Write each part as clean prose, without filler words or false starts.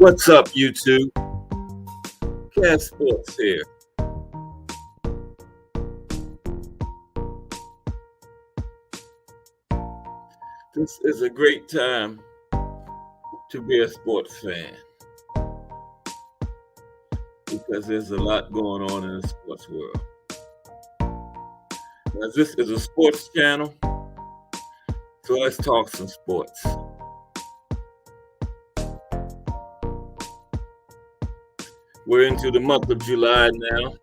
What's up, YouTube? Cat Sports here. This is a great time to be a sports fan because there's a lot going on in the sports world. Now, this is a sports channel, so let's talk some sports. We're into the month of July now.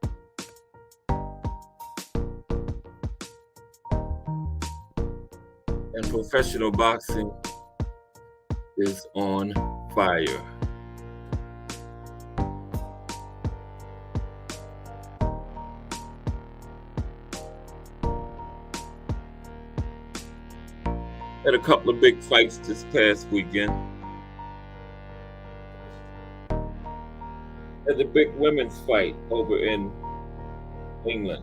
And professional boxing is on fire. Had a couple of big fights this past weekend. Had the big women's fight over in England.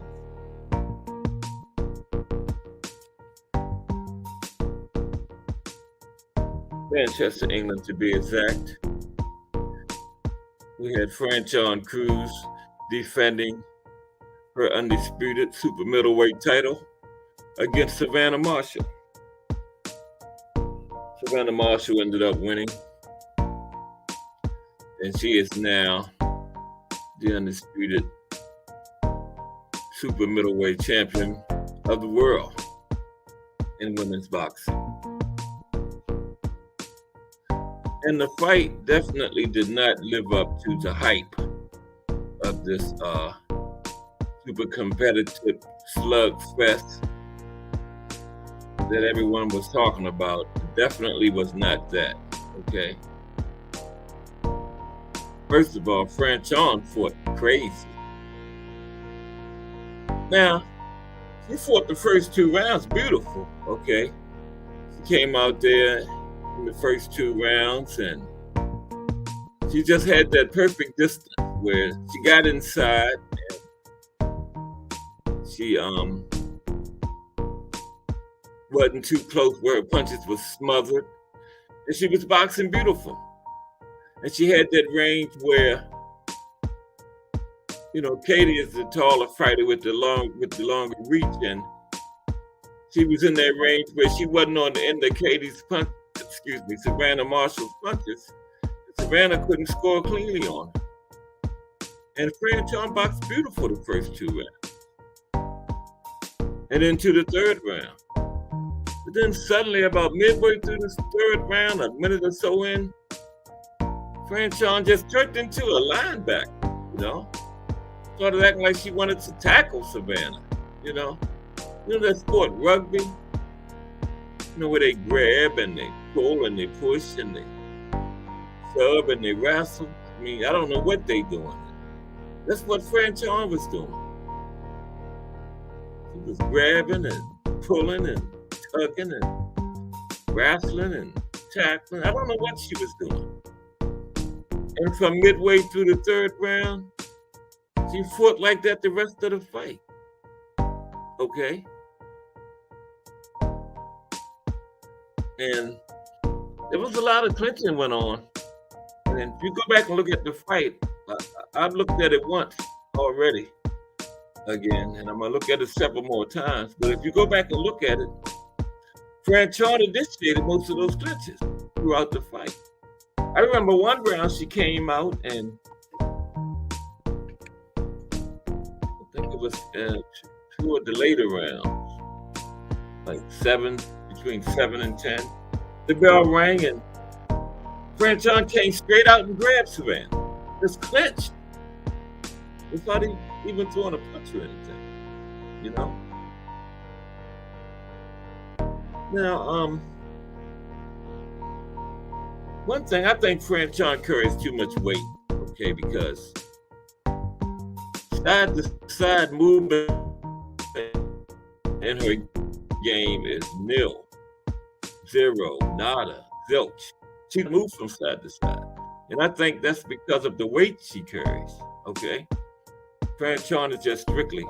Manchester, England, to be exact. We had Franchon Crews defending her undisputed super middleweight title against Savannah Marshall. Savannah Marshall ended up winning, and she is now the undisputed super middleweight champion of the world in women's boxing. And the fight definitely did not live up to the hype of this super competitive slugfest that everyone was talking about. It definitely was not that, okay? First of all, Franchon fought crazy. Now, she fought the first two rounds beautiful, okay? She came out there in the first two rounds and she just had that perfect distance where she got inside and she wasn't too close where her punches was smothered, and she was boxing beautiful. And she had that range where, you know, Katie is the taller fighter with the longer reach, and she was in that range where she wasn't on the end of Katie's punch. Savannah Marshall's punches. Savannah couldn't score cleanly on her. And Franchon boxed beautiful the first two rounds. And into the third round. But then suddenly, about midway through the third round, a minute or so in, Franchon just turned into a linebacker, you know? Started acting like she wanted to tackle Savannah, you know? You know that sport, rugby? You know, where they grab and they pull and they push and they shove and they wrestle. I mean, I don't know what they doing. That's what Franchon was doing. She was grabbing and pulling and tugging and wrestling and tackling. I don't know what she was doing. And from midway through the third round, she fought like that the rest of the fight. Okay? And there was a lot of clinching went on. And if you go back and look at the fight, I've looked at it once already again, and I'm going to look at it several more times. But if you go back and look at it, Franchon initiated most of those clinches throughout the fight. I remember one round she came out and I think it was toward the later rounds, like between 7 and 10. The bell rang and Franchon came straight out and grabbed Savannah. Just clinched. Without even throwing a punch or anything, you know? Now, one thing, I think Franchon carries too much weight, okay, because side-to-side movement in her game is nil, zero, nada, zilch. She moves from side to side. And I think that's because of the weight she carries, okay? Franchon is just strictly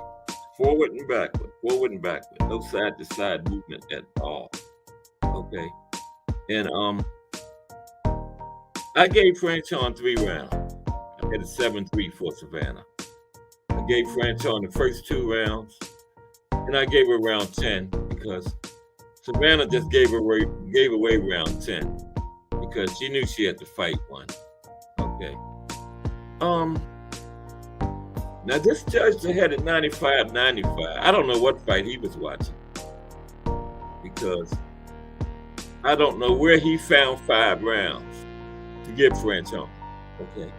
forward and backward, no side-to-side movement at all, okay? And I gave Franchon 3 rounds. I had a 7-3 for Savannah. I gave Franchon the first 2 rounds, and I gave her round 10 because Savannah just gave away round 10 because she knew she had to fight one. Okay. Now this judge that had it 95-95, I don't know what fight he was watching because I don't know where he found 5 rounds to give Franchon. Okay.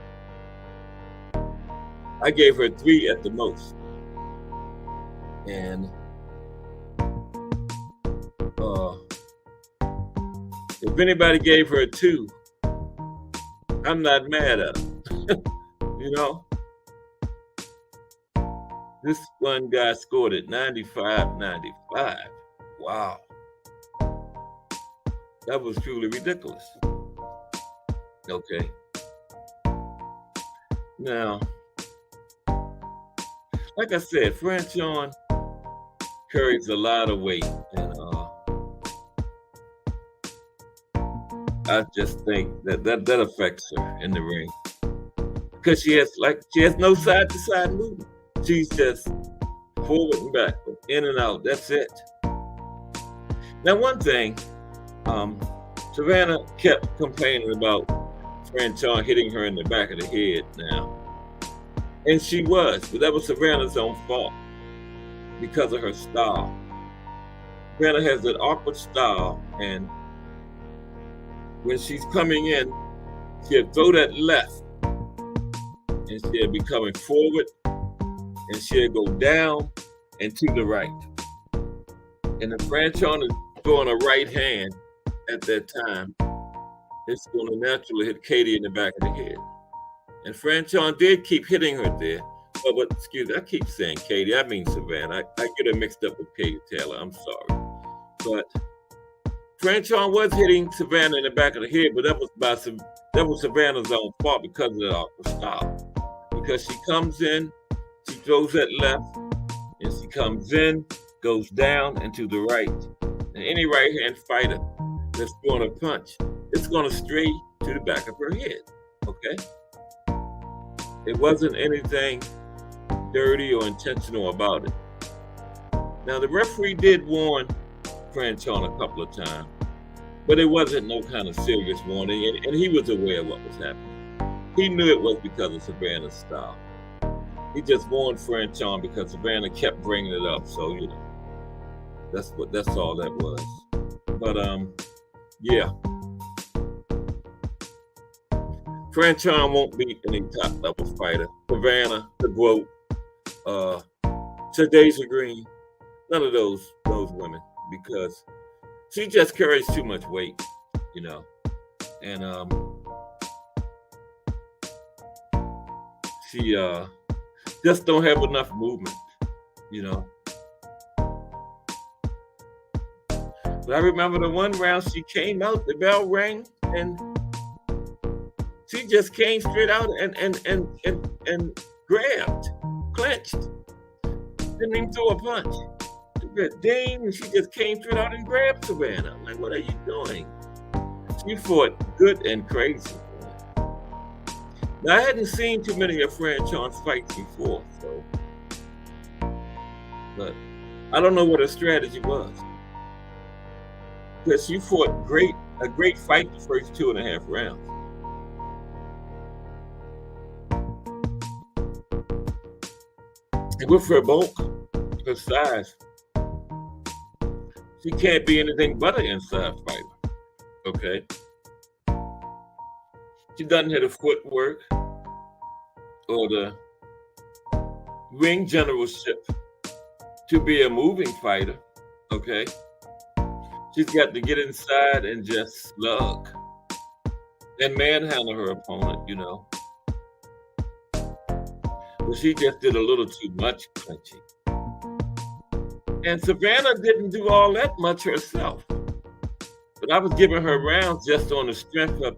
I gave her 3 at the most. And if anybody gave her 2, I'm not mad at them. You know? This one guy scored it 95-95. Wow. That was truly ridiculous. Okay. Now, like I said, Franchon carries a lot of weight, and I just think that affects her in the ring because she has no side to side movement. She's just forward and backward, in and out. That's it. Now, one thing, Savannah kept complaining about Franchon hitting her in the back of the head now. And she was, but that was Savannah's own fault because of her style. Savannah has an awkward style, and when she's coming in, she'll throw that left, and she'll be coming forward, and she'll go down and to the right. And if Franchon is throwing a right hand at that time, it's going to naturally hit Katie in the back of the head. And Franchon did keep hitting her there. But excuse me, I keep saying Katie, I mean Savannah. I get her mixed up with Katie Taylor. I'm sorry. But Franchon was hitting Savannah in the back of the head, but that was Savannah's own fault because of the awkward style. Because she comes in, she throws that left, and she comes in, goes down and to the right. And any right-hand fighter that's throwing a punch, it's going to stray to the back of her head. Okay? It wasn't anything dirty or intentional about it. Now, the referee did warn Franchon a couple of times, but it wasn't no kind of serious warning, and he was aware of what was happening. He knew it was because of Savannah's style. He just warned Franchon because Savannah kept bringing it up, so you know, that's all that was. But yeah, Franchon won't beat any top level fighter. Savannah, DeGroat, Shadasia Green, none of those women, because she just carries too much weight, you know, and she just don't have enough movement, you know. But I remember the one round she came out, the bell rang, and she just came straight out and grabbed, clenched, didn't even throw a punch. Ding, and she just came straight out and grabbed Savannah. I'm like, what are you doing? She fought good and crazy. Now, I hadn't seen too many of Franchon's fights before, so, but I don't know what her strategy was. Because she fought a great fight the first 2.5 rounds. And with her bulk, her size, she can't be anything but an inside fighter. Okay? She doesn't have the footwork or the ring generalship to be a moving fighter. Okay? She's got to get inside and just slug and manhandle her opponent, you know. But she just did a little too much clinching. And Savannah didn't do all that much herself. But I was giving her rounds just on the strength of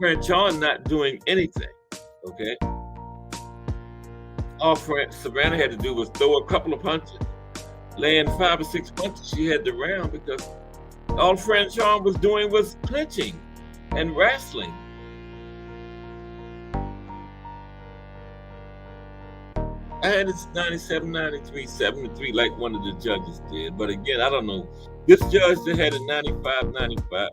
Franchon not doing anything, okay? All Savannah had to do was throw a couple of punches, land 5 or 6 punches. She had the round because all Franchon was doing was clinching and wrestling I had it 97, 93, 73, like one of the judges did. But again, I don't know. This judge that had a 95, 95,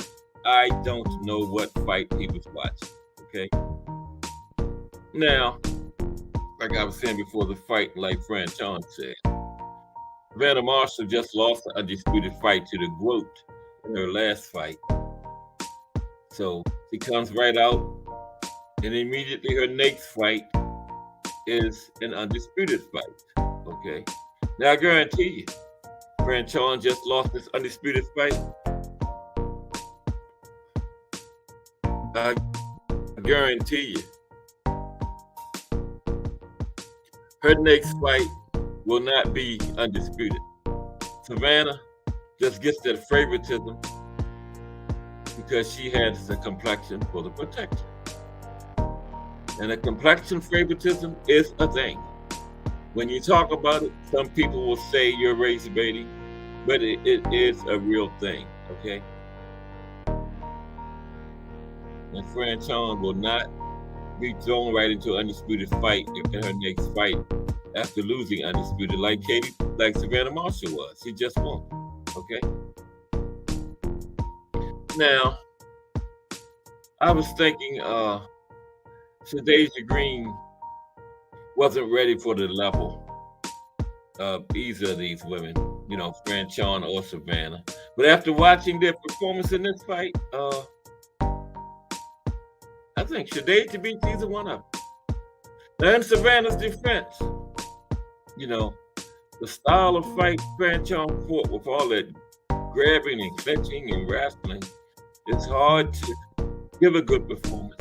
I don't know what fight he was watching. Okay. Now, like I was saying before the fight, like Franchon said, Savannah Marshall just lost the undisputed fight to the GOAT in her last fight. So she comes right out, and immediately her next fight is an undisputed fight. Okay. Now I guarantee you, Franchon just lost this undisputed fight. I guarantee you, her next fight will not be undisputed. Savannah just gets that favoritism because she has the complexion for the protection. And a complexion favoritism is a thing. When you talk about it, some people will say you're race baiting, but it is a real thing, okay? And Franchon will not be thrown right into an undisputed fight in her next fight after losing undisputed, like Savannah Marshall was. She just won't, okay? Now, I was thinking Shadasia Green wasn't ready for the level of either of these women, you know, Franchon or Savannah. But after watching their performance in this fight, I think Shadasia beats either one of them. Now, in Savannah's defense, you know, the style of fight Franchon fought with all that grabbing and clinching and wrestling, it's hard to give a good performance.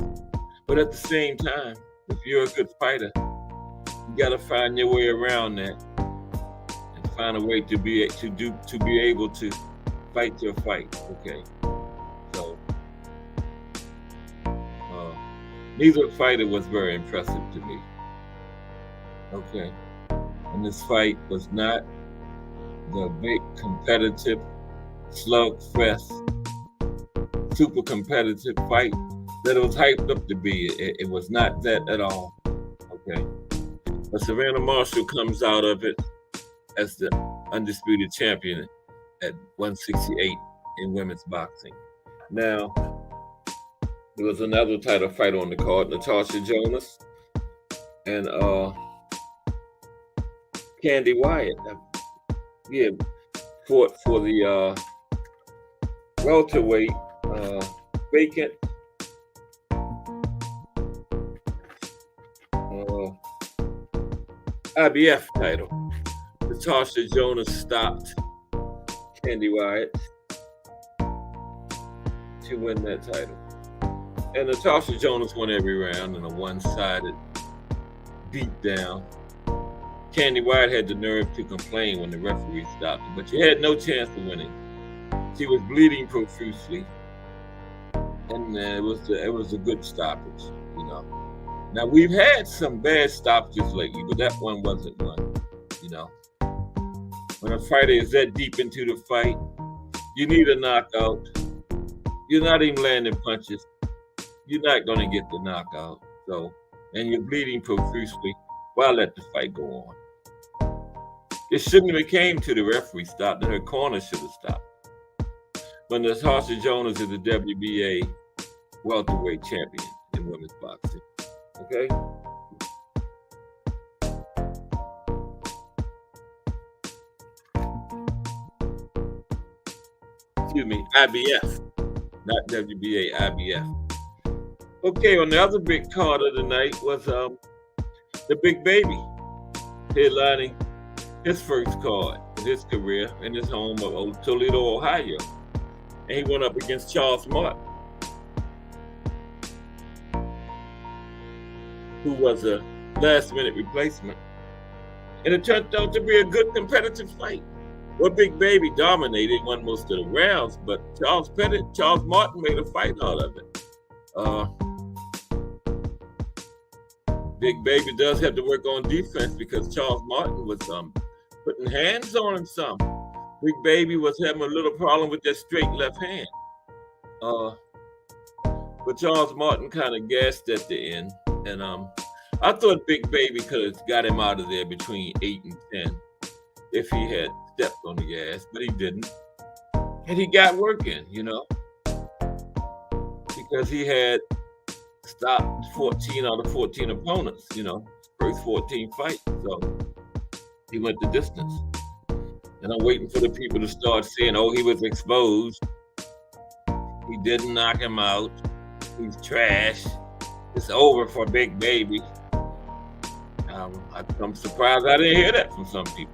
But at the same time, if you're a good fighter, you got to find your way around that and find a way to be able to fight your fight. Okay, so neither fighter was very impressive to me. Okay, and this fight was not the big competitive slugfest, super competitive fight that it was hyped up to be. It was not that at all. Okay. But Savannah Marshall comes out of it as the undisputed champion at 168 in women's boxing. Now, there was another title fight on the card, Natasha Jonas and Candy Wyatt. Yeah, fought for the welterweight vacant IBF title. Natasha Jonas stopped Candy Wyatt to win that title. And Natasha Jonas won every round in a one-sided beatdown. Candy Wyatt had the nerve to complain when the referee stopped her, but she had no chance of winning. She was bleeding profusely, and it was a good stoppage, you know. Now, we've had some bad stoppages lately, but that one wasn't one, you know. When a fighter is that deep into the fight, you need a knockout. You're not even landing punches. You're not going to get the knockout. So, and you're bleeding profusely. Well, let the fight go on. It shouldn't have came to the referee stopped, and her corner should have stopped. But Natasha Jonas is the WBA welterweight champion in women's boxing. Okay? Excuse me, IBF, not WBA, IBF. Okay, on the other big card of the night was the Big Baby headlining his first card in his career in his home of Toledo, Ohio. And he went up against Charles Martin, who was a last-minute replacement. And it turned out to be a good competitive fight. Well, Big Baby dominated, won most of the rounds, but Charles Martin made a fight out of it. Big Baby does have to work on defense because Charles Martin was putting hands on him some. Big Baby was having a little problem with that straight left hand. But Charles Martin kind of gassed at the end, and I thought Big Baby could have got him out of there between 8 and 10 if he had stepped on the gas, but he didn't. And he got working, because he had stopped 14 out of 14 opponents, first 14 fights. So he went the distance. And I'm waiting for the people to start saying, oh, he was exposed. He didn't knock him out. He's trash. It's over for Big Baby. I'm surprised I didn't hear that from some people.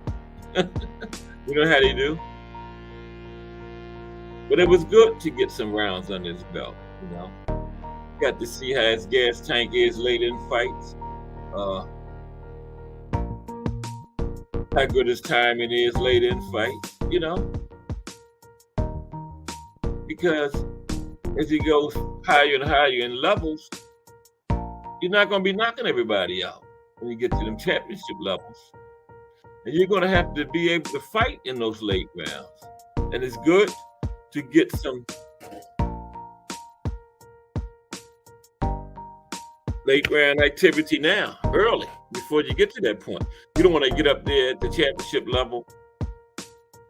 You know how they do? But it was good to get some rounds under his belt, Got to see how his gas tank is later in fights. How good his timing is later in fights, Because as he goes higher and higher in levels, you're not going to be knocking everybody out when you get to them championship levels. And you're going to have to be able to fight in those late rounds. And it's good to get some late round activity now, early, before you get to that point. You don't want to get up there at the championship level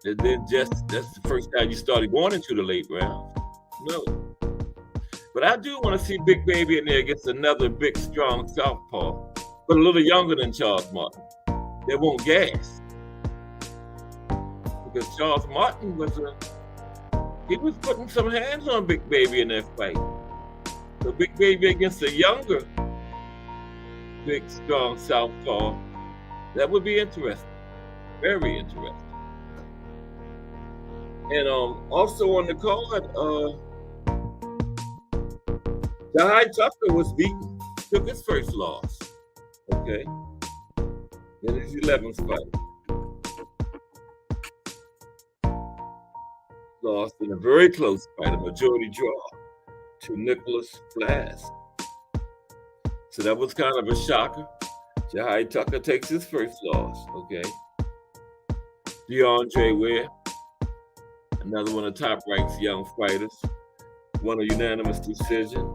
and then that's the first time you started going into the late rounds. No. But I do want to see Big Baby in there against another big, strong southpaw, but a little younger than Charles Martin. They won't gas. Because Charles Martin he was putting some hands on Big Baby in that fight. So Big Baby against a younger, big, strong southpaw, that would be interesting. Very interesting. And also on the card, Jai Tucker was beaten, took his first loss. Okay. In his 11th fight. Lost in a very close fight, a majority draw to Nicholas Flass. So that was kind of a shocker. Jai Tucker takes his first loss, okay. DeAndre Ware, another one of Top Rank's young fighters, won a unanimous decision.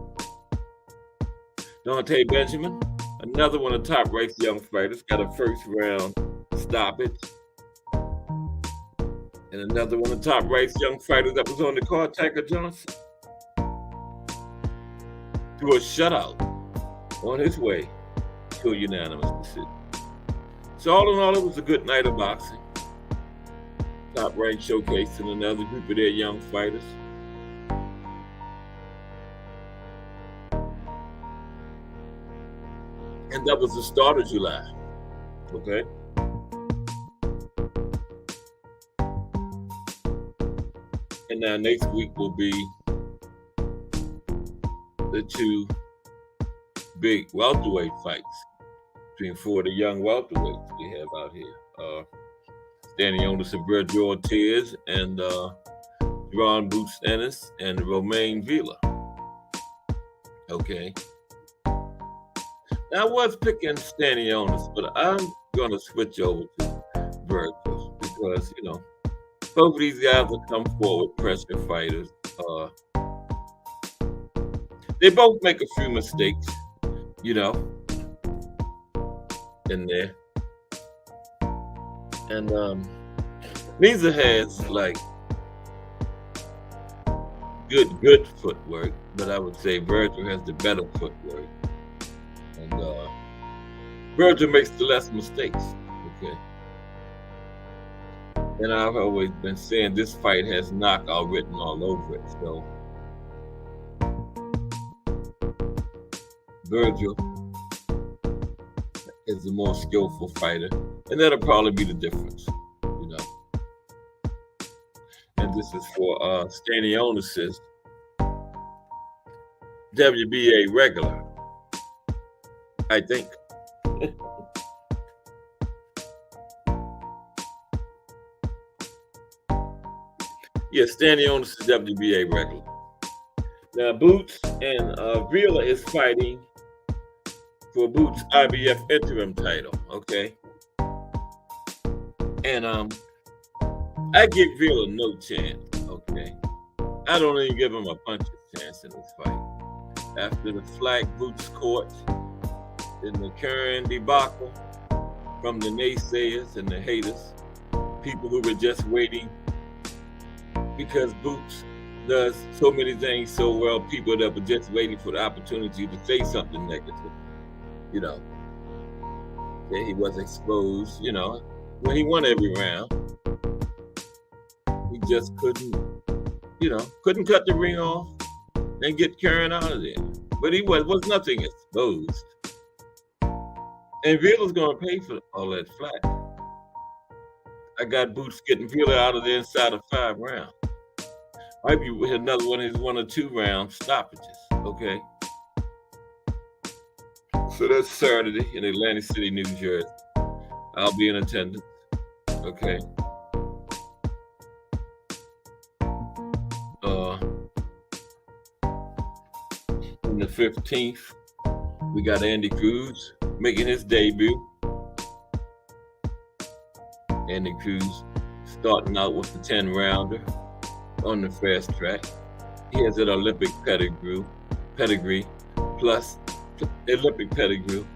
Dante Benjamin, another one of Top Rank's young fighters, got a first round stoppage. And another one of Top Rank's young fighters that was on the card, Taker Johnson, threw a shutout on his way to a unanimous decision. So all in all, it was a good night of boxing. Top Rank showcasing another group of their young fighters. And that was the start of July, okay? And now next week will be the two big welterweight fights between four of the young welterweights we have out here. Stanionis and Virgil Ortiz and Ron Boots Ennis and Romain Villa. Okay. Now I was picking Stanionis, but I'm going to switch over to Virgil because, both of these guys will come forward pressure fighters. They both make a few mistakes, in there. And neither has good footwork, but I would say Virgil has the better footwork. And Virgil makes the less mistakes. Okay. And I've always been saying this fight has knockout written all over it. So Virgil is the more skillful fighter, and that'll probably be the difference, And this is for Stanionis' WBA regular, I think. Yeah, Stanionis is WBA regular. Now Boots and Villa is fighting for Boots' IBF interim title, okay? And I give Villa no chance, okay? I don't even give him a puncher's chance in this fight. After the flag Boots caught, in the current debacle from the naysayers and the haters, people who were just waiting because Boots does so many things so well, people that were just waiting for the opportunity to say something negative. You know, that he was exposed, you know, when he won every round. He just couldn't cut the ring off and get Curran out of there. But he was nothing exposed. And Wheeler's going to pay for all that flack. I got Boots getting Wheeler out of there inside of 5 rounds. Might be another one of his 1 or 2 round stoppages, okay? So that's Saturday in Atlantic City, New Jersey. I'll be in attendance, okay? On the 15th, we got Andy Cruz making his debut. Andy Cruz starting out with the 10-rounder on the fast track. He has an Olympic pedigree, plus Olympic pedigree,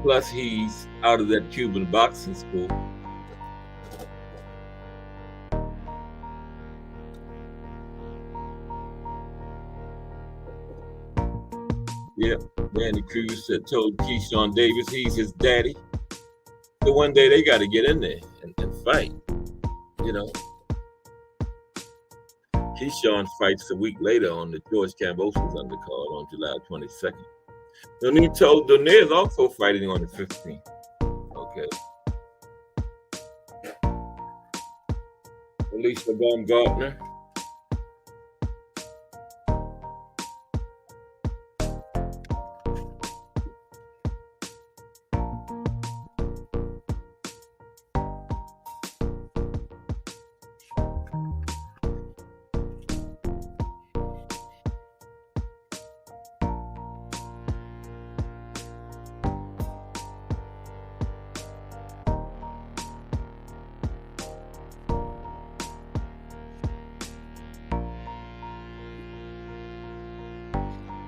plus he's out of that Cuban boxing school. Yep, Andy Cruz had told Keyshawn Davis he's his daddy. So one day they got to get in there and fight, you know. Keyshawn fights a week later on the George Kambosos undercard on July 22nd. Nonito Donaire is also fighting on the 15th. Okay. Alicia Baumgartner.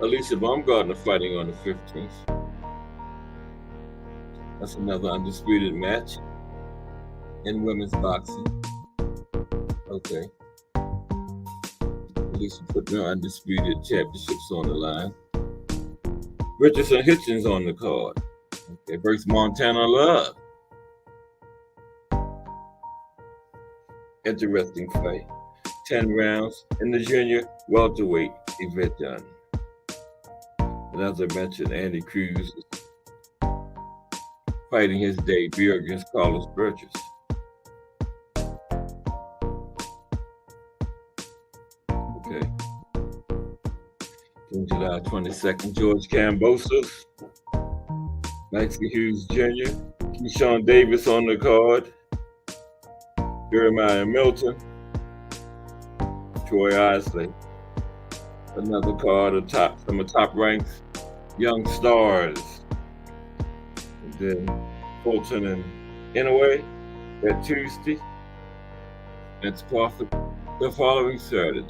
Alicia Baumgartner fighting on the 15th. That's another undisputed match in women's boxing. Okay. Alicia putting her undisputed championships on the line. Richardson Hitchens on the card. Okay, versus Montana Love. Interesting fight. 10 rounds in the junior welterweight division. And as I mentioned, Andy Cruz is fighting his debut against Carlos Burgess. Okay. On July 22nd, George Kambosos, Maxie Hughes Jr., Keyshawn Davis on the card, Jeremiah Milton, Troy Isley. Another card of some of top ranks, young stars. And then Fulton and Inouye that Tuesday. That's Crawford the following Saturday.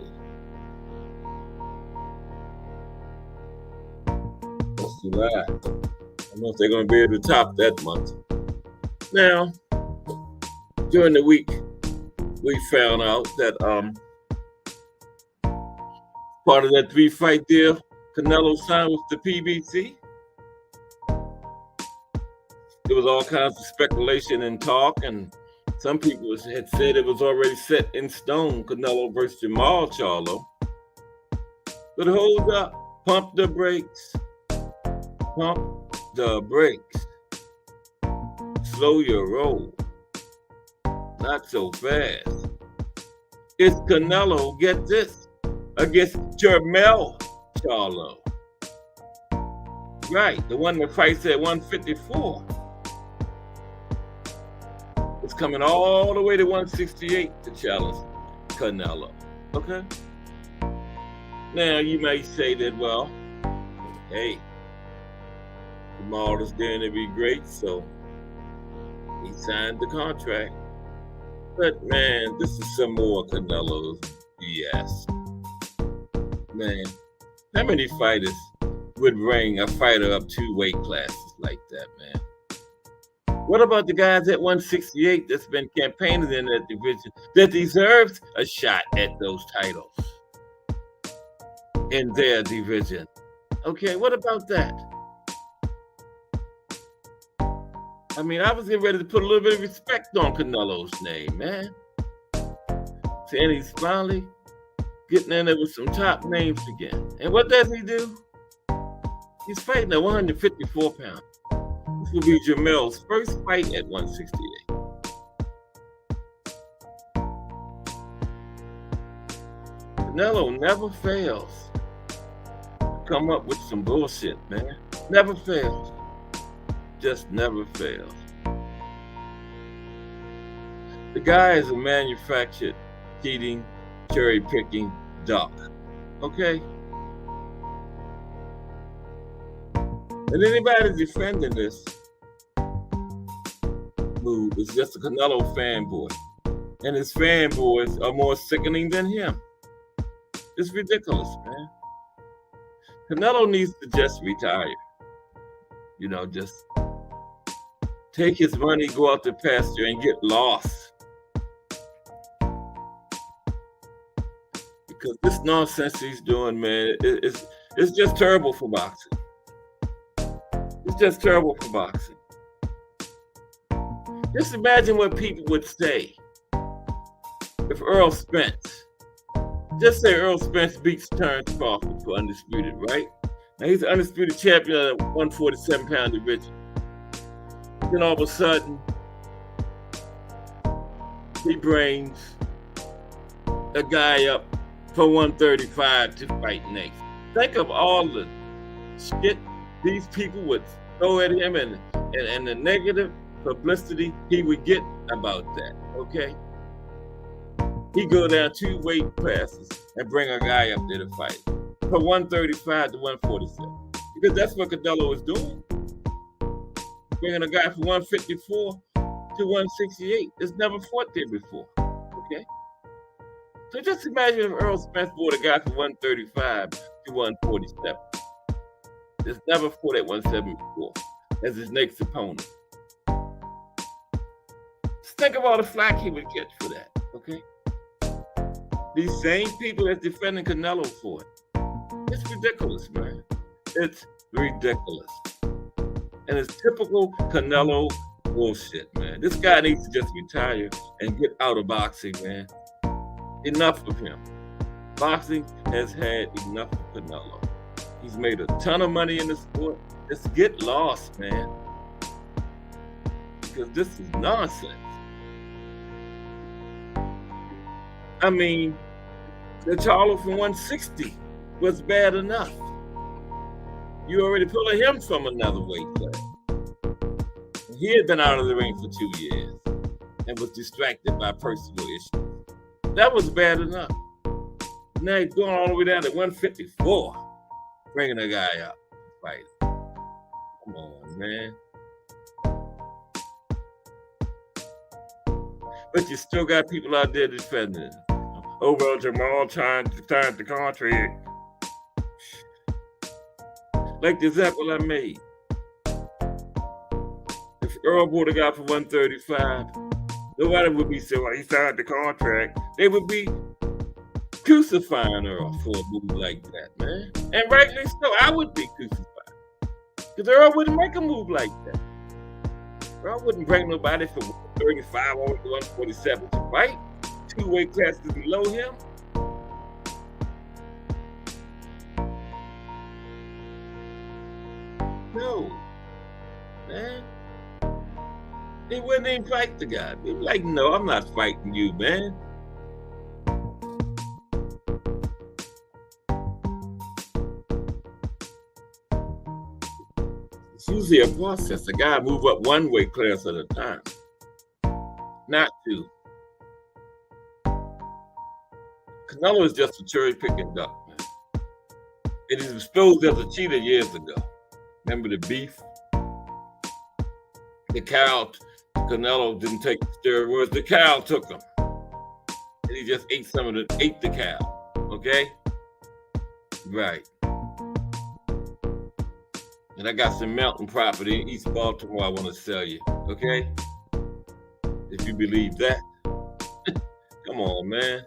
That's July. I don't know if they're going to be able to top that month. Now, during the week, we found out that part of that 3-fight deal Canelo signed with the PBC. There was all kinds of speculation and talk, and some people had said it was already set in stone, Canelo versus Jamal Charlo. But hold up, pump the brakes. Pump the brakes. Slow your roll. Not so fast. It's Canelo, get this, against Jermell Charlo. Right, the one that fights at 154. It's coming all the way to 168 to challenge Canelo. Okay? Now, you may say that, well, hey, Jamal is going to be great, so he signed the contract. But, man, this is some more Canelo's BS. Man, how many fighters would bring a fighter up 2 weight classes like that, man. What about the guys at 168 that's been campaigning in that division that deserves a shot at those titles in their division? Okay, what about that? I mean, I was getting ready to put a little bit of respect on Canelo's name, man. And he's finally getting in there with some top names again. And what does he do? He's fighting at 154 pounds. This will be Jamel's first fight at 168. Canelo never fails to come up with some bullshit, man. Never fails. Just never fails. The guy is a manufactured, cheating, cherry-picking duck. Okay? And anybody defending this move is just a Canelo fanboy. And his fanboys are more sickening than him. It's ridiculous, man. Canelo needs to just retire. You know, just take his money, go out to pasture, and get lost. Because this nonsense he's doing, man, it's just terrible for boxing. It's just terrible for boxing. Just imagine what people would say if Earl Spence, just say Earl Spence beats Terrence Crawford for undisputed, right? Now he's the undisputed champion of the 147-pound division. Then all of a sudden, he brings a guy up for 135 to fight next. Think of all the shit these people would throw at him and the negative publicity he would get about that, okay? He go down 2 weight classes and bring a guy up there to fight from 135 to 147. Because that's what Canelo is doing. Bringing a guy from 154 to 168. It's never fought there before, okay? So just imagine if Earl Spence fought a guy from 135 to 147. It's never fought at 170 before as his next opponent. Just think of all the flack he would get for that, okay? These same people that's defending Canelo for it. It's ridiculous, man. It's ridiculous. And it's typical Canelo bullshit, man. This guy needs to just retire and get out of boxing, man. Enough of him. Boxing has had enough of Canelo. He's made a ton of money in the sport. Just get lost, man. Because this is nonsense. I mean, the Charlo from 160 was bad enough. You already pulling him from another weight class. He had been out of the ring for 2 years and was distracted by personal issues. That was bad enough. Now he's going all the way down to 154, bringing a guy up to fight. Come on, man. But you still got people out there defending him. Oh, well, Jamal trying to turn the contract. Like the example I made. If Earl bought a guy for 135, nobody would be saying, well, he signed the contract. They would be crucifying Earl for a move like that, man. And rightly so, I would be crucified. Because Earl wouldn't make a move like that. Earl wouldn't bring nobody from 135 over to 147 to fight. 2 weight classes below him. No, man. He wouldn't even fight the guy. He'd be like, no, I'm not fighting you, man. It's usually a process. A guy move up 1 weight class at a time, not 2. Canelo is just a cherry-picking duck, man. It is exposed as a cheater years ago. Remember the beef? The cow, Canelo didn't take the steroids. The cow took them. And he just ate the cow. Okay? Right. And I got some mountain property in East Baltimore I want to sell you. Okay? If you believe that. Come on, man.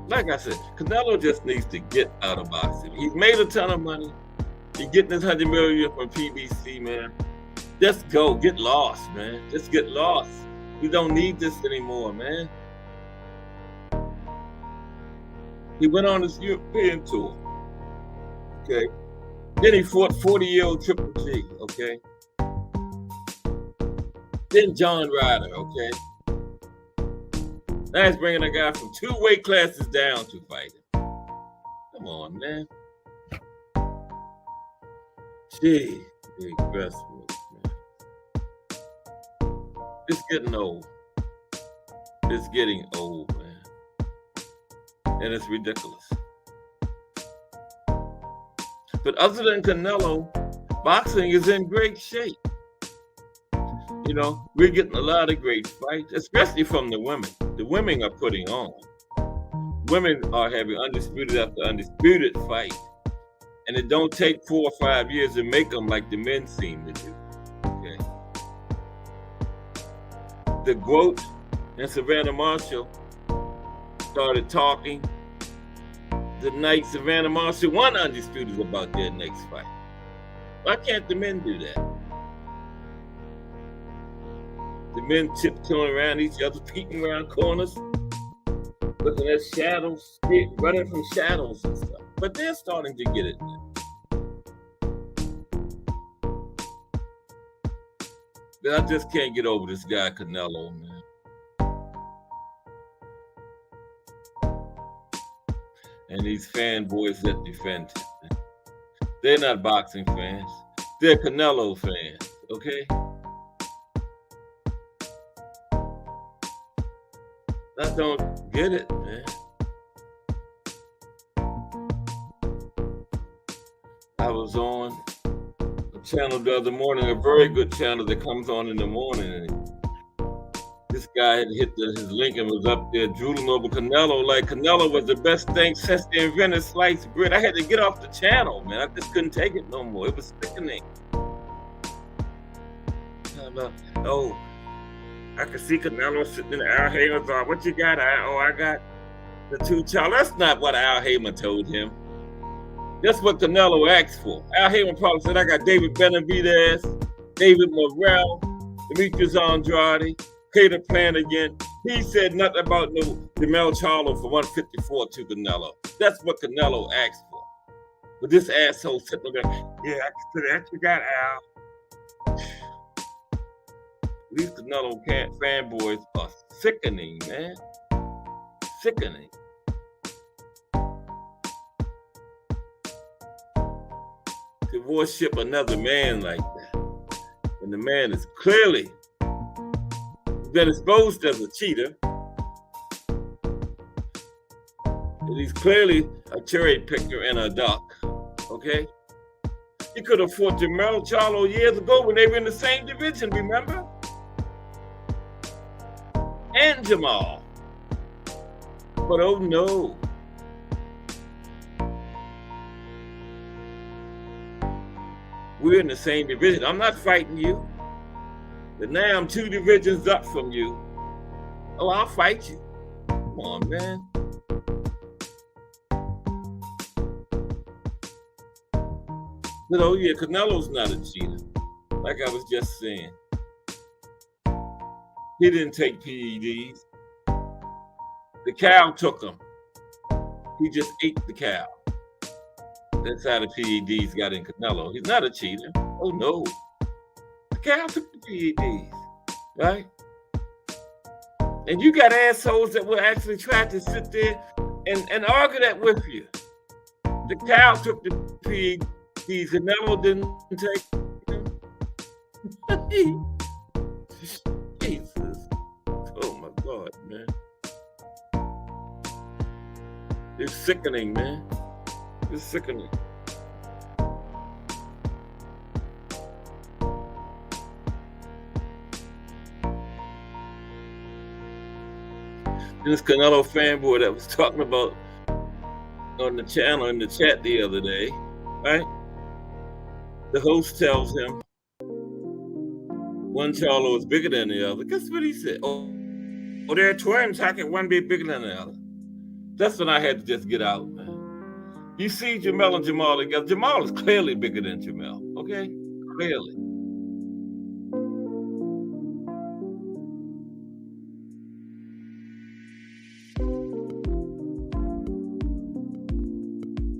Like I said, Canelo just needs to get out of boxing. He's made a ton of money. He's getting his $100 million from PBC, man. Just go, get lost, man. Just get lost. We don't need this anymore, man. He went on his European tour. Okay. Then he fought 40-year-old Triple G, okay? Then John Ryder, okay? Now he's bringing a guy from 2 weight classes down to fight him. Come on, man. Gee, big wrestling, man. It's getting old. It's getting old, man. And it's ridiculous. But other than Canelo, boxing is in great shape. You know, we're getting a lot of great fights, especially from the women. The women are putting on. Women are having undisputed after undisputed fight. And it don't take 4 or 5 years to make them like the men seem to do. Okay. The GOAT and Savannah Marshall started talking the night Savannah Marshall won undisputed about their next fight. Why can't the men do that? The men tiptoeing around each other, peeking around corners, looking at shadows, running from shadows and stuff. But they're starting to get it now. But I just can't get over this guy Canelo, man. And these fanboys that defend him. They're not boxing fans. They're Canelo fans, okay? I don't get it, man. I was on a channel the other morning, a very good channel that comes on in the morning, and this guy had hit his link and was up there drooling over Canelo like Canelo was the best thing since they invented sliced bread. I had to get off the channel, man. I just couldn't take it no more. It was sickening. Oh, I could see Canelo sitting in Al Heyman's office. What you got? I got the 2 child. That's not what Al Heyman told him. That's what Canelo asked for. Al Heyman probably said, I got David Benavidez, David Morrell, Demetrius Andrade, Peter Flanagan. He said nothing about no Jermell Charlo for 154 to Canelo. That's what Canelo asked for. But this asshole sitting there, yeah, I consider that you got Al. These Canelo fanboys are sickening, man. Sickening. To worship another man like that, when the man is clearly been exposed as a cheater, and he's clearly a cherry picker and a duck, okay? He could have fought Jermell Charlo years ago when they were in the same division, remember? And Jamal. But oh no. We're in the same division. I'm not fighting you. But now I'm 2 divisions up from you. Oh, I'll fight you. Come on, man. But oh yeah, Canelo's not a cheater. Like I was just saying. He didn't take PEDs. The cow took them. He just ate the cow. That's how the PEDs got in Canelo. He's not a cheater. Oh no. The cow took the PEDs, right? And you got assholes that will actually try to sit there and argue that with you. The cow took the PEDs, Canelo didn't take them. Jesus. Oh my God, man. It's sickening, man. It's sickening. This Canelo fanboy that was talking about on the channel in the chat the other day, right? The host tells him one Charlo is bigger than the other. Guess what he said? Oh, they're twins. How can one be bigger than the other? That's when I had to just get out, man. You see Jamel and Jamal together. Jamal is clearly bigger than Jamel, okay? Clearly.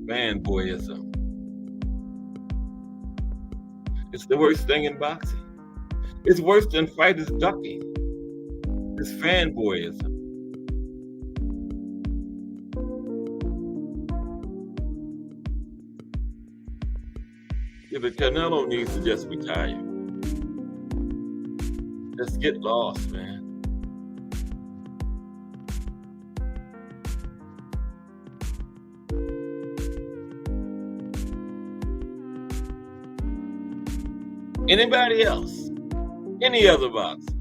Fanboyism. It's the worst thing in boxing. It's worse than fighters ducking. It's fanboyism. Yeah, but Canelo needs to just retire. Just get lost, man. Anybody else, any other boxer,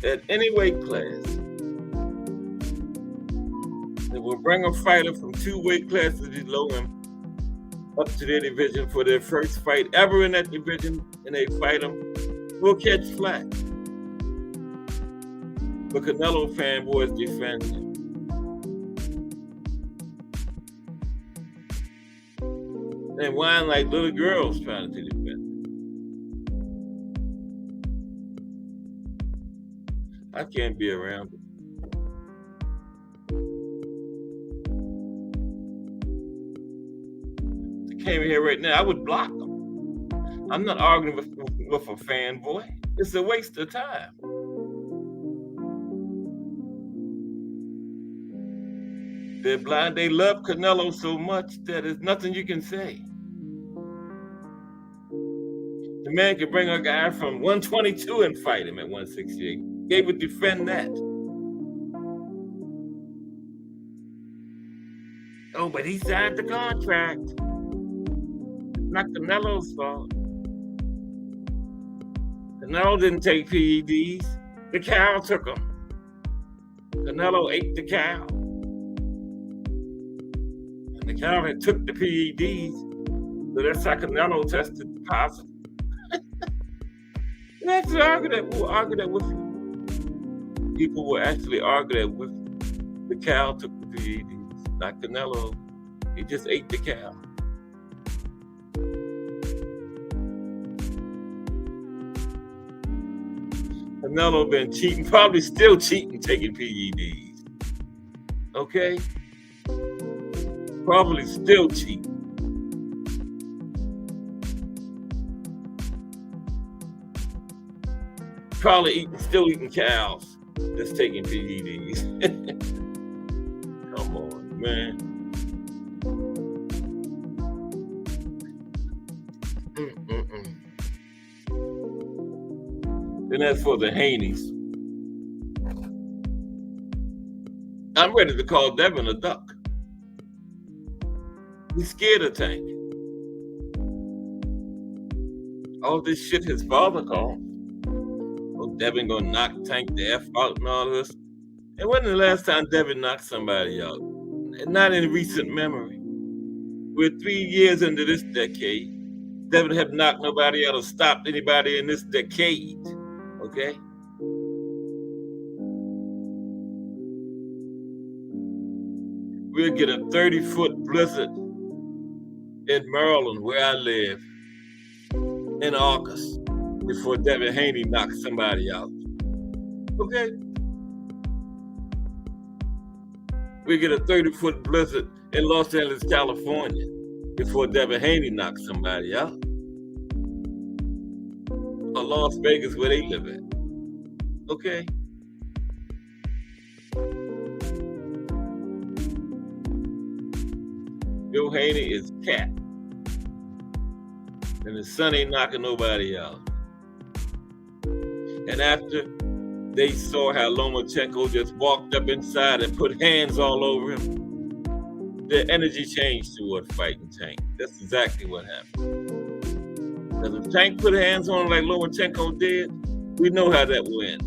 at any weight class, they will bring a fighter from 2 weight classes below him up to their division for their first fight ever in that division, and they fight him, will catch flack. But Canelo fanboys defend him. And whine like little girls trying to defend him. I can't be around it. If they came here right now, I would block them. I'm not arguing with a fanboy. It's a waste of time. They're blind. They love Canelo so much that there's nothing you can say. The man could bring a guy from 122 and fight him at 168. They would defend that. Oh, but he signed the contract. It's not Canelo's fault. Canelo didn't take PEDs. The cow took them. Canelo ate the cow. And the cow had took the PEDs. So that's how Canelo tested positive. Let's argue that. We'll argue that with you. People will actually argue that with you. The cow took the PEDs, not Canelo. He just ate the cow. Canelo been cheating, probably still cheating, taking PEDs. Okay? Probably still cheating. Probably still eating cows that's taking PEDs. Come on, man. And as for the Haneys, I'm ready to call Devin a duck. He's scared of Tank. All this shit his father called. Oh, Devin gonna knock Tank the F out and all this. And when the last time Devin knocked somebody out? Not in recent memory. We're 3 years into this decade. Devin have knocked nobody out or stopped anybody in this decade. Okay? We'll get a 30-foot blizzard in Maryland, where I live, in August, before Devin Haney knocks somebody out. Okay? We get a 30-foot blizzard in Los Angeles, California, before Devin Haney knocks somebody out. Or Las Vegas, where they live at. Okay? Joe Haney is cat. And his son ain't knocking nobody out. And after they saw how Lomachenko just walked up inside and put hands all over him, their energy changed toward fighting Tank. That's exactly what happened. Because if Tank put hands on him like Lomachenko did, we know how that went.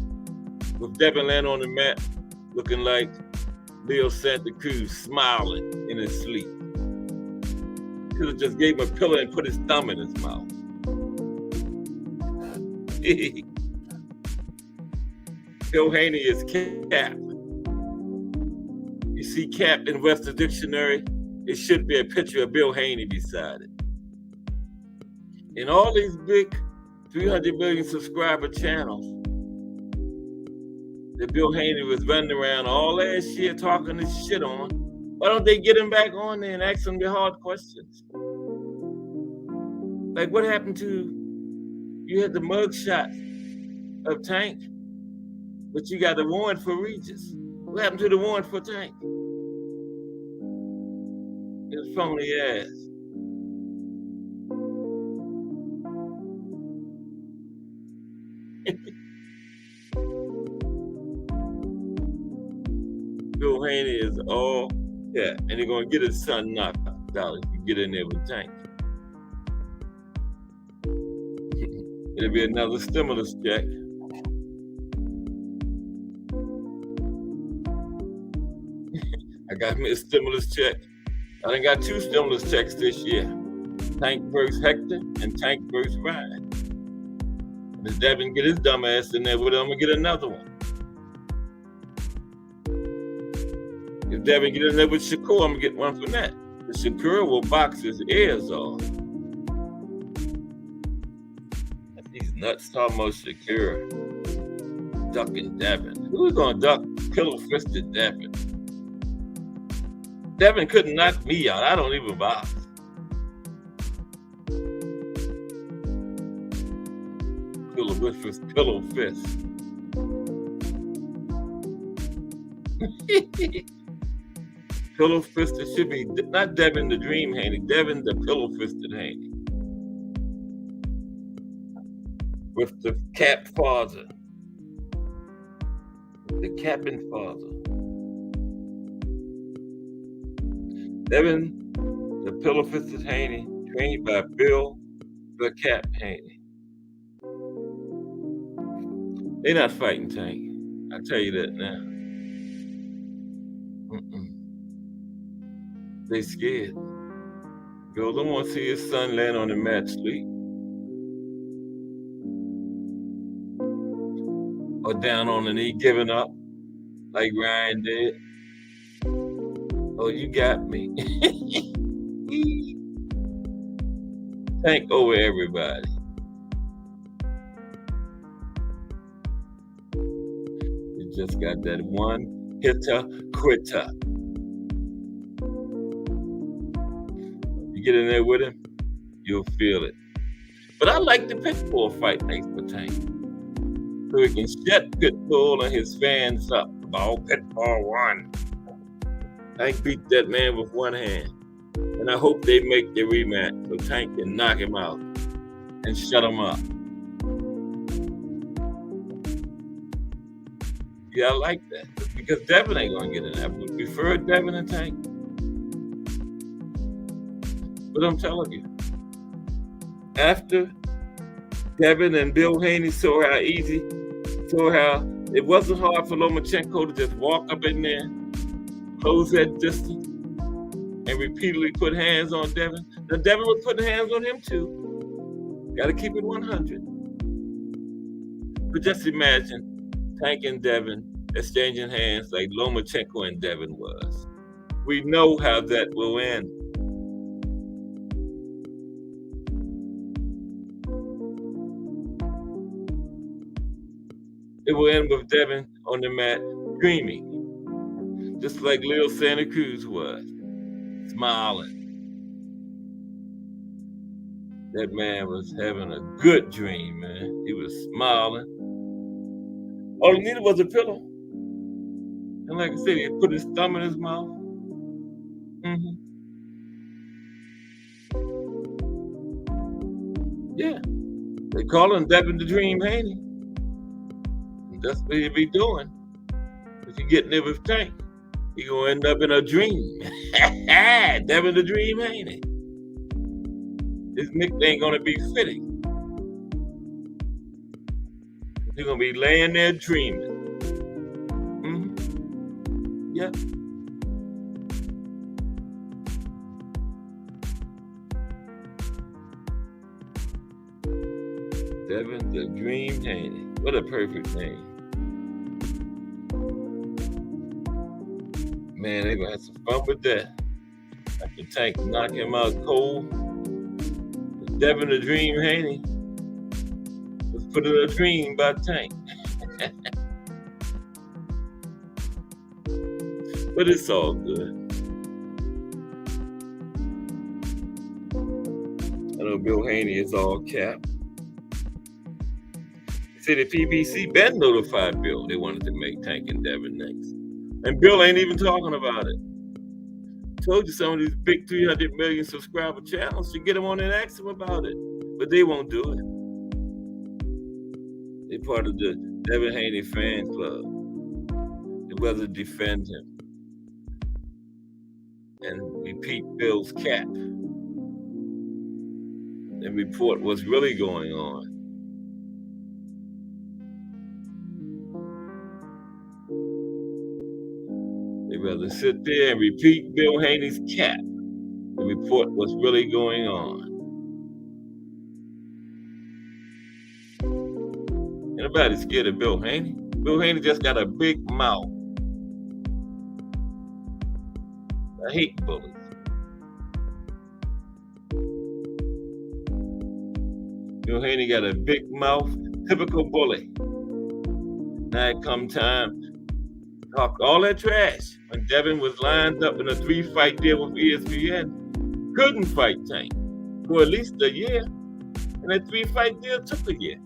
With Devin laying on the mat, looking like Leo Santa Cruz smiling in his sleep. Could have just gave him a pillow and put his thumb in his mouth. Bill Haney is Cap. You see Cap in Webster Dictionary, it should be a picture of Bill Haney beside it. In all these big 300 million subscriber channels that Bill Haney was running around all last year talking this shit on, why don't they get him back on there and ask him the hard questions? Like what happened to, you had the mugshot of Tank, but you got the warrant for Regis. What happened to the warrant for Tank? His phony ass. Bill Haney is all Cap, and they're gonna get his son knocked out if you get in there with Tank. It'll be another stimulus check. I got me a stimulus check. I done got 2 stimulus checks this year. Tank versus Hector and Tank versus Ryan. And if Devin get his dumb ass in there with him, I'm gonna get another one. If Devin get in there with Shakur, I'm gonna get one from that. But Shakur will box his ears off. These nuts talking about Shakur ducking Devin. Who's gonna duck pillow-fisted Devin? Devin couldn't knock me out. I don't even box. Pillow fist. Pillow fisted should be not Devin the Dream Haney, Devin the pillow fisted Haney. With the Cap father. The capping father. Devin the pillow fisted Haney, trained by Bill the Cap Haney. They're not fighting Tank. I tell you that now. They scared. Bill don't want to see his son land on the mat sleep. Or down on the knee giving up like Ryan did. Oh, you got me. Tank over everybody. You just got that one hitter quitter. You get in there with him, you'll feel it. But I like the Pitbull fight next for Tank. So he can shut Pitbull and his fans up. About Pitbull won. Tank beat that man with one hand. And I hope they make the rematch so Tank can knock him out and shut him up. Yeah, I like that. Because Devin ain't gonna get in there. I would prefer Devin and Tank. But I'm telling you, after Devin and Bill Haney saw how it wasn't hard for Lomachenko to just walk up in there, close that distance, and repeatedly put hands on Devin. Now Devin was putting hands on him too. Got to keep it 100. But just imagine Tank and Devin exchanging hands like Lomachenko and Devin was. We know how that will end. It will end with Devin on the mat dreaming, just like Leo Santa Cruz was, smiling. That man was having a good dream, man. He was smiling. All he needed was a pillow. And like I said, he put his thumb in his mouth. Yeah. They call him Devin the Dream Haney. That's what he'll be doing. If you get there with Tank, you're going to end up in a dream. Devin the Dream Haney. His nickname going to be fitting. You're going to be laying there dreaming. Yeah. Devin the Dream Haney. What a perfect name. Man, they're gonna have some fun with that. After Tank knock him out cold, Devin the Dream Haney was put in a dream by Tank. But it's all good. I know Bill Haney is all cap. See, the PBC been notified Bill they wanted to make Tank and Devin next. And Bill ain't even talking about it. Told you some of these big 300 million subscriber channels should get them on and ask them about it. But they won't do it. They're part of the Devin Haney fan club. They'd rather defend him and repeat Bill's cap and report what's really going on. They'd rather sit there and repeat Bill Haney's cap and report what's really going on. Nobody's scared of Bill Haney. Bill Haney just got a big mouth. I hate bullies. Bill Haney got a big mouth, typical bully. Now it come time to talk all that trash when Devin was lined up in a 3-fight deal with ESPN. Couldn't fight Tank for at least a year. And that 3-fight deal took a year.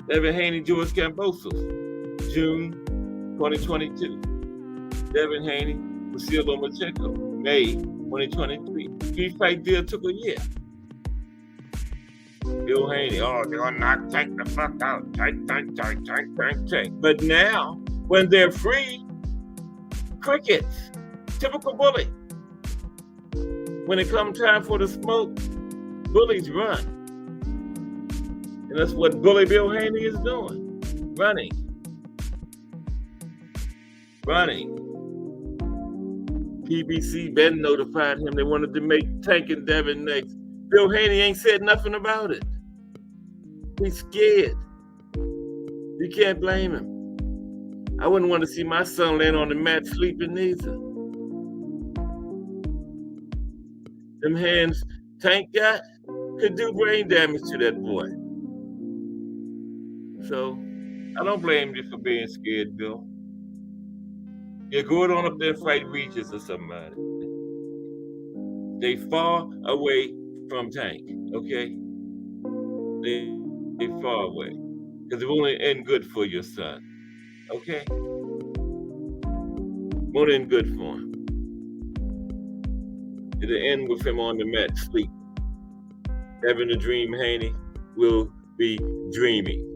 Devin Haney, George Kambosos, June 2022. Devin Haney, Vasyl Lomachenko, May 2023. 3-fight deal took a year. Bill Haney, oh, they're gonna knock Tank the fuck out. Tank. But now, when they're free, crickets, typical bully. When it comes time for the smoke, bullies run. And that's what Bully Bill Haney is doing. Running. PBC been notified him they wanted to make Tank and Devin next. Bill Haney ain't said nothing about it. He's scared. You can't blame him. I wouldn't want to see my son laying on the mat sleeping either. Them hands Tank got could do brain damage to that boy. So, I don't blame you for being scared, Bill. Yeah, go on up there and fight Regis or somebody. They far away from Tank, okay? They far away. Because it won't end good for your son, okay? Won't end good for him. It'll end with him on the mat sleep. Devin the Dream Haney will be dreaming.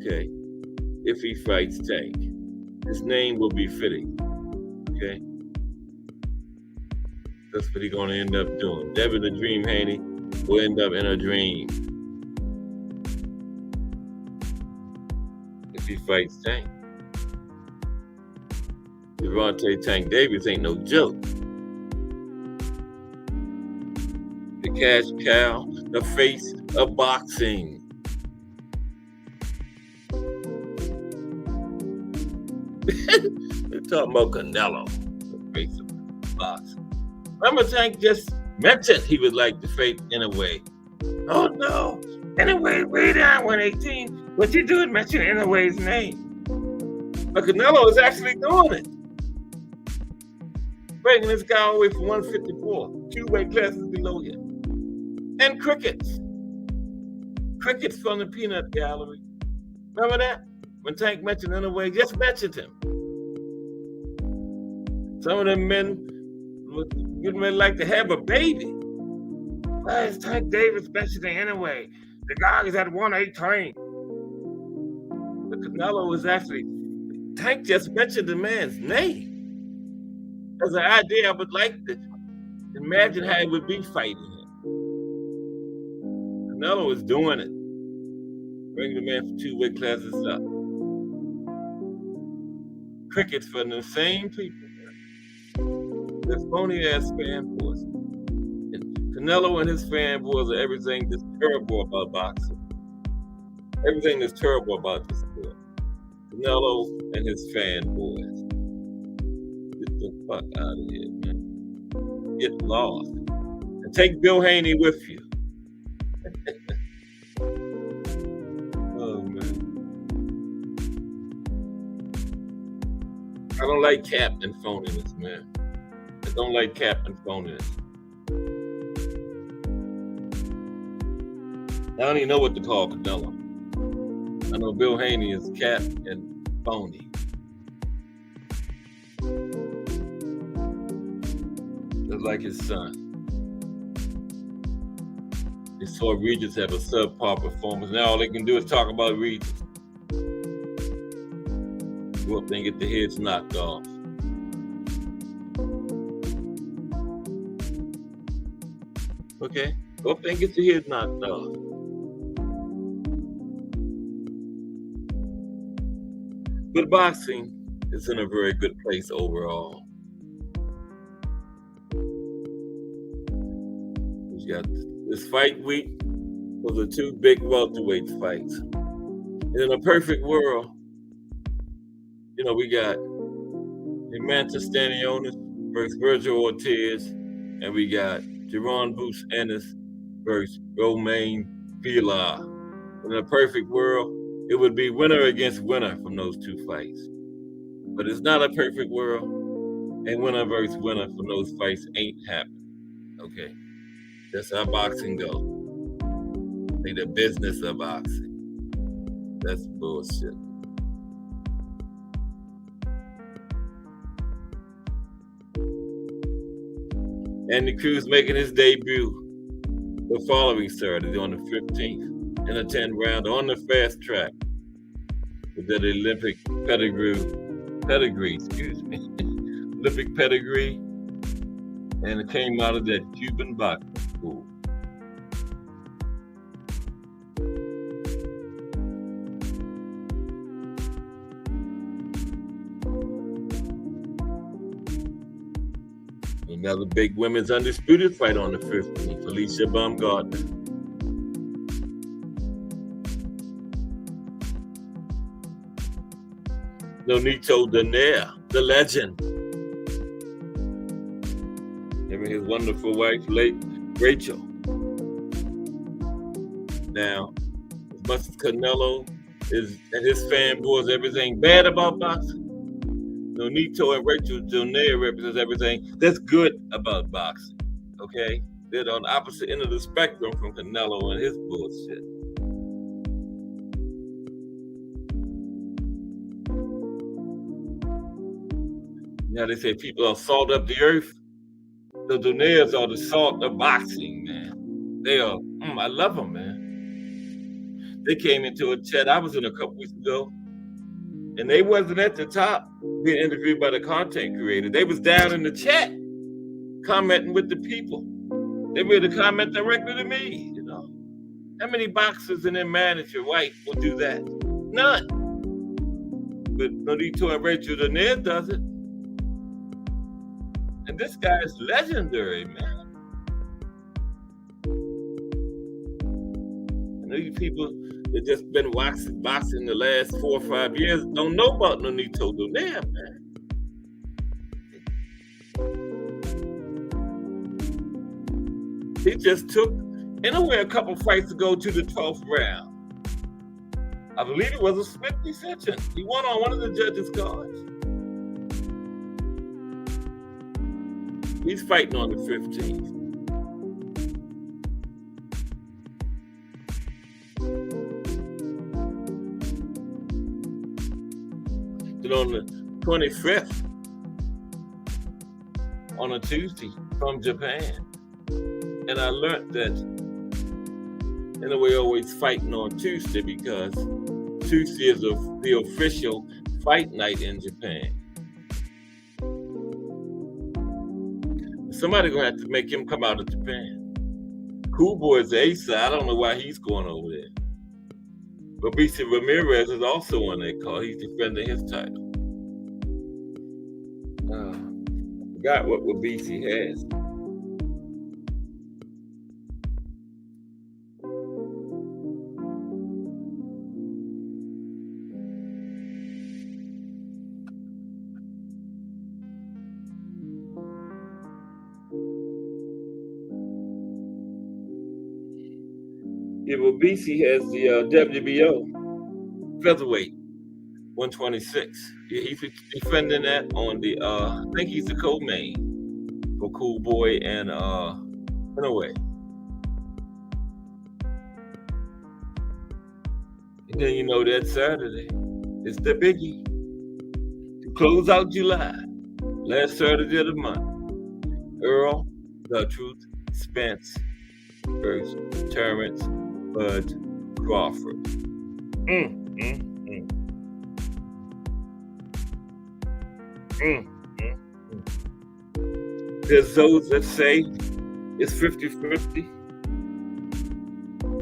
Okay, if he fights Tank, his name will be fitting. Okay, that's what he's gonna end up doing. Devin the Dream Haney will end up in a dream if he fights Tank. Gervonta Tank Davis ain't no joke. The cash cow, the face of boxing. They're talking about Canelo, the face of boxing. Remember, Tank just mentioned he would like to fight Inoue. Oh no, Inoue way down 118. What you doing mention Inoue's name? But Canelo is actually doing it. Bringing this guy all the way from 154, 2 weight classes below him. And crickets. Crickets from the peanut gallery. Remember that? When Tank mentioned Inoue, just mentioned him. Some of them men would like to have a baby. Why is Tank Davis mentioning Inoue? The guy is at 118. But Canelo was actually, Tank just mentioned the man's name. As an idea, I would like to imagine how it would be fighting him. Canelo is doing it. Bringing the man from 2 weight classes up. Crickets from the same people. That's phony ass spam force. And Canelo and his fanboys are everything that's terrible about boxing. Everything that's terrible about the sport. Canelo and his fanboys. Get the fuck out of here, man. Get lost. And take Bill Haney with you. Oh, man. I don't like Captain phoniness, man. I don't like Captain phoniness. I don't even know what to call Canelo. I know Bill Haney is cap and phony. Just like his son. They saw Regis have a subpar performance. Now all they can do is talk about Regis. Go up there and get the heads knocked off. Okay? Go up there and get your head knocked off. But boxing is in a very good place overall. We got this fight week for the two big welterweight fights. And in a perfect world, you know, we got Samantha Stanionis versus Virgil Ortiz, and we got Jaron Bruce Ennis versus Romain Pilar. In a perfect world, it would be winner against winner from those two fights. But it's not a perfect world, and winner versus winner from those fights ain't happening. Okay? That's how boxing goes. Like the business of boxing. That's bullshit. Andy Cruz making his debut the following Saturday on the 15th in a 10-round on the fast track with that Olympic pedigree, Olympic pedigree, and it came out of that Cuban boxing school. Another big women's undisputed fight on the 15th, Alicia Baumgartner. Nonito Donaire, the legend. Him and his wonderful wife, late Rachel. Now, as much as Canelo is and his fanboys everything bad about boxing, Nonito and Rachel Donaire represents everything that's good about boxing. Okay? They're on the opposite end of the spectrum from Canelo and his bullshit. Now they say people are salt of the earth. The Donairs are the salt of boxing, man. They are, I love them, man. They came into a chat I was in a couple weeks ago, and they wasn't at the top being interviewed by the content creator. They was down in the chat commenting with the people. They made a comment directly to me, you know. How many boxers and their manager, wife, will do that? None. But Nonito and Rachel Donaire does it. And this guy is legendary, man. I know you people that just been boxing the last 4 or 5 years don't know about Nonito Donaire, man. He just took, anywhere a couple fights ago to the 12th round. I believe it was a split decision. He won on one of the judges' cards. He's fighting on the 15th. Then on the 25th, on a Tuesday, from Japan. And I learned that, in a way, always fighting on Tuesday because Tuesday is the official fight night in Japan. Somebody gonna have to make him come out of Japan. Cool Boy is the A-side. I don't know why he's going over there. But BC Ramirez is also on that card. He's defending his title. I forgot what BC has. Yeah, well, BC has the WBO featherweight 126. Yeah, he's defending that on the I think he's the co-main for Cool Boy and Runaway. And then you know that Saturday is the biggie to close out July. Last Saturday of the month. Earl the Truth Spence versus Terrence Bud Crawford. There's those that say it's 50-50.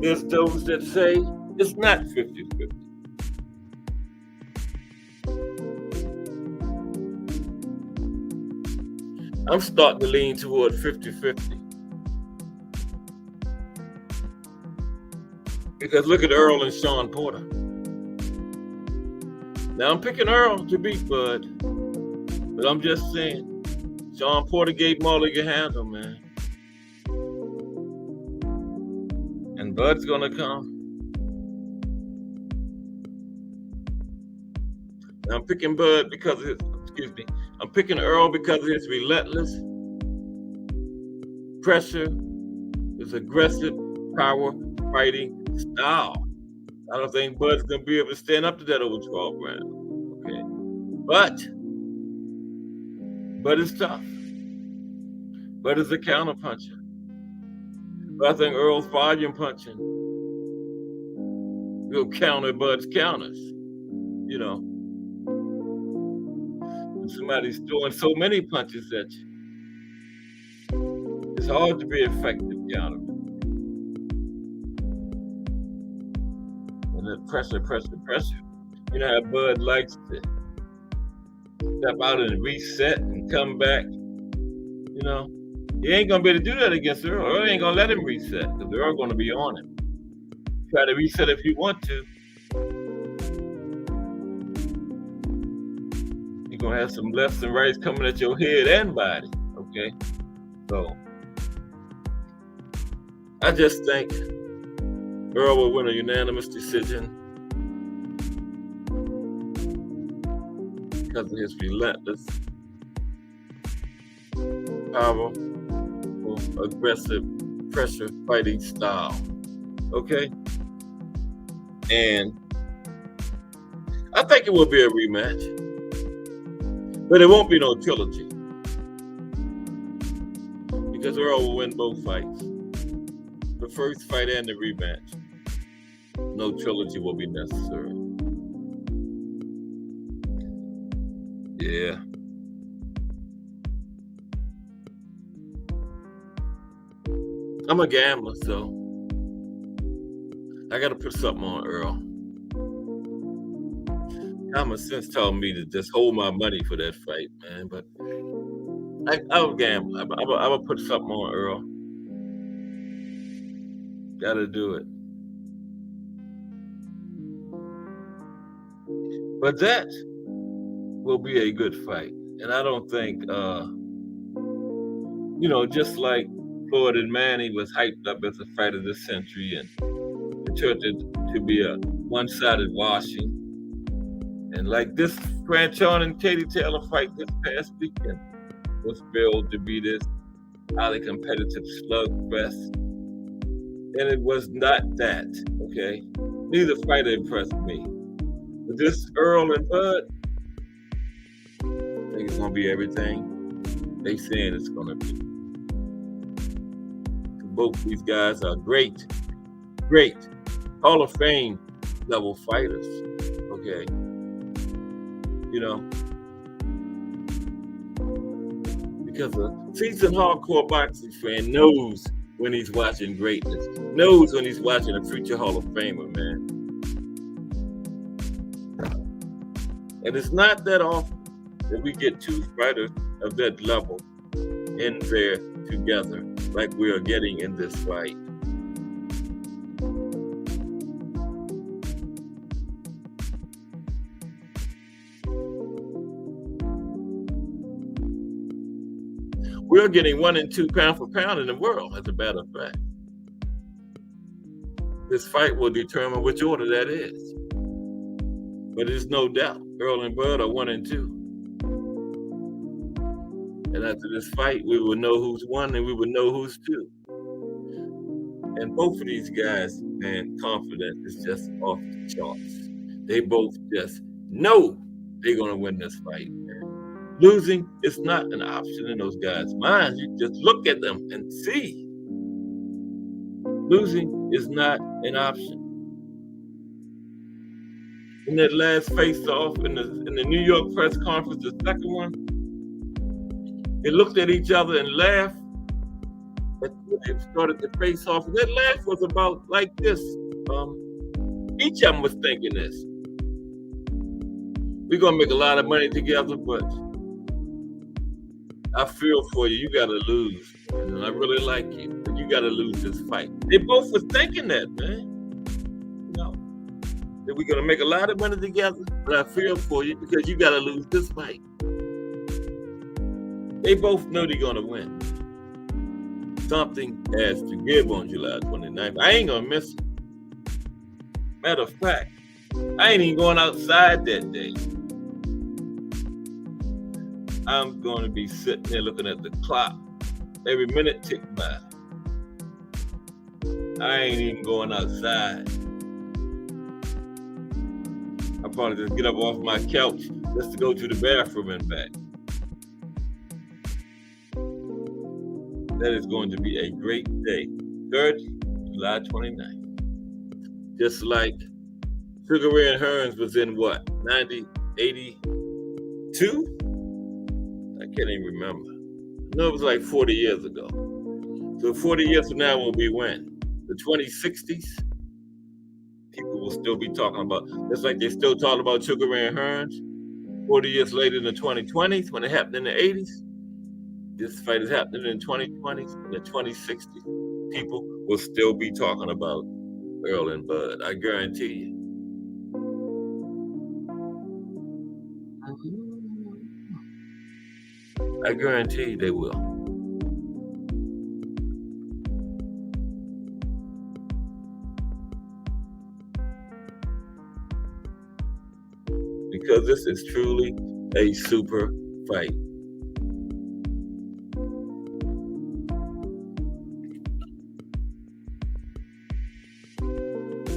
There's those that say it's not 50-50. I'm starting to lean toward 50-50. Because look at Earl and Sean Porter. Now I'm picking Earl to beat Bud. But I'm just saying, Sean Porter gave Marley a handle, man. And Bud's gonna come. Now I'm picking Bud because of his, I'm picking Earl because of his relentless pressure, his aggressive power fighting style. I don't think Bud's gonna be able to stand up to that over 12 rounds. Okay. Bud is tough. Bud is a counter puncher. But I think Earl's volume punching will counter Bud's counters. You know. When somebody's throwing so many punches at you, it's hard to be effective countering. And that pressure. You know how Bud likes to step out and reset and come back. You know, he ain't gonna be able to do that against Earl. Earl ain't gonna let him reset because Earl gonna be on him. Try to reset if you want to. You're gonna have some lefts and rights coming at your head and body. Okay, so I just think Earl will win a unanimous decision because of his relentless, powerful, aggressive, pressure fighting style. Okay? And I think it will be a rematch. But it won't be no trilogy. Because Earl will win both fights. The first fight and the rematch. No trilogy will be necessary. Yeah. I'm a gambler, so I gotta put something on Earl. Common sense told me to just hold my money for that fight, man. But I'll gamble. I will put something on Earl. Gotta do it. But that will be a good fight. And I don't think, just like Floyd and Manny was hyped up as a fight of the century and it turned to be a one-sided washing. And like this Franchon and Katie Taylor fight this past weekend was billed to be this highly competitive slugfest. And it was not that, okay? Neither fighter impressed me. But this Earl and Bud, I think it's gonna be everything they saying it's gonna be. Both these guys are great Hall of Fame level fighters, okay? Because a seasoned hardcore boxing fan knows when he's watching greatness, knows when he's watching a future Hall of Famer, man. And it's not that often that we get two fighters of that level in there together like we are getting in this fight. We're getting 1 and 2 pound for pound in the world, as a matter of fact. This fight will determine which order that is. But there's no doubt Earl and Bud are 1 and 2. And after this fight, we will know who's 1 and we will know who's 2. And both of these guys, man, confidence is just off the charts. They both just know they're going to win this fight. Losing is not an option in those guys' minds. You just look at them and see. Losing is not an option. In that last face-off in the New York press conference, the second one, they looked at each other and laughed. But when they started the face-off, that laugh was about like this. Each of them was thinking this. We're gonna make a lot of money together, but I feel for you. You gotta lose, and I really like you, but you gotta lose this fight. They both was thinking that, man. You know, that we're gonna make a lot of money together, but I feel for you because you gotta lose this fight. They both know they're gonna win. Something has to give on July 29th. I ain't gonna miss it. Matter of fact, I ain't even going outside that day. I'm going to be sitting there looking at the clock. Every minute tick by. I ain't even going outside. I'll probably just get up off my couch just to go to the bathroom and back. That is going to be a great day. July 29th. Just like Sugar Ray and Hearns was in what? 82? I can't even remember. No, it was like 40 years ago. So 40 years from now will be when? The 2060s? People will still be talking about, just like they still talk about Sugar Ray and Hearns. 40 years later in the 2020s, when it happened in the 80s. This fight is happening in the 2020s, in the 2060s. People will still be talking about Earl and Bud. I guarantee you. I guarantee they will. Because this is truly a super fight.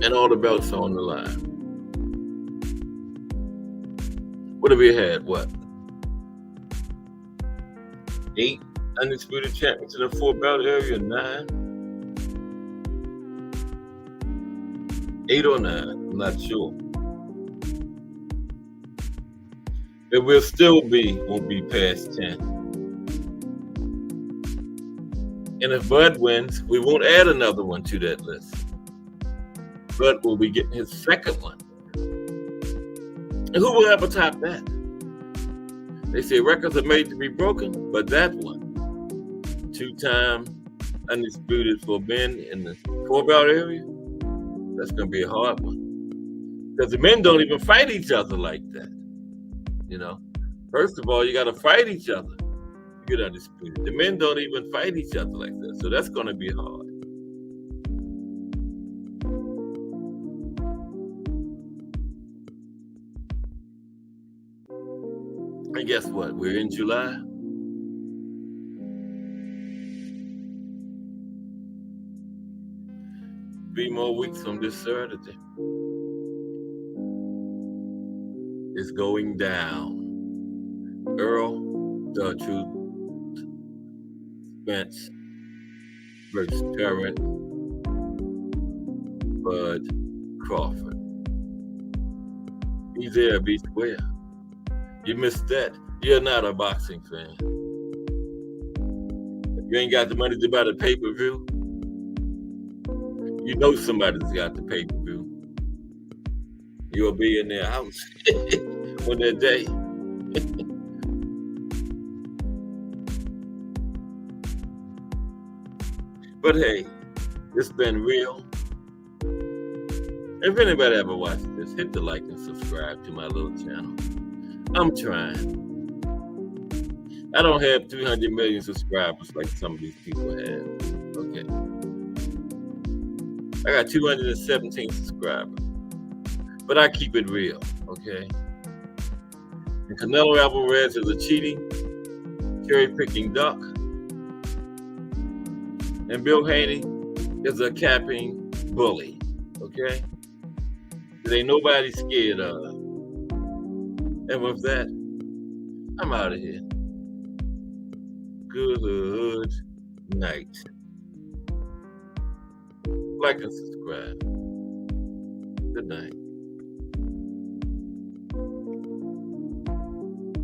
And all the belts are on the line. What have we had? What? 8 undisputed champions in the 4-belt area? 9? 8 or 9? I'm not sure. It will still be, won't be past 10. And if Bud wins, we won't add another one to that list. Bud will be getting his second one. And who will ever top that? They say records are made to be broken, but that one, 2-time undisputed for men in the 4-belt area, that's going to be a hard one. Because the men don't even fight each other like that. You know, first of all, you got to fight each other to get undisputed. The men don't even fight each other like that. So that's going to be hard. And guess what? We're in July. Three more weeks from this Saturday. It's going down. Earl, the Truth, Spence versus Terrence Bud Crawford. Be there, be square. You missed that. You're not a boxing fan. If you ain't got the money to buy the pay-per-view, you know somebody's got the pay-per-view. You'll be in their house on that day. But hey, it's been real. If anybody ever watched this, hit the like and subscribe to my little channel. I'm trying. I don't have 300 million subscribers like some of these people have. Okay. I got 217 subscribers. But I keep it real, okay? And Canelo Alvarez is a cheating, cherry-picking duck. And Bill Haney is a capping bully, okay? There ain't nobody scared of. And with that, I'm out of here. Good night. Like and subscribe. Good night.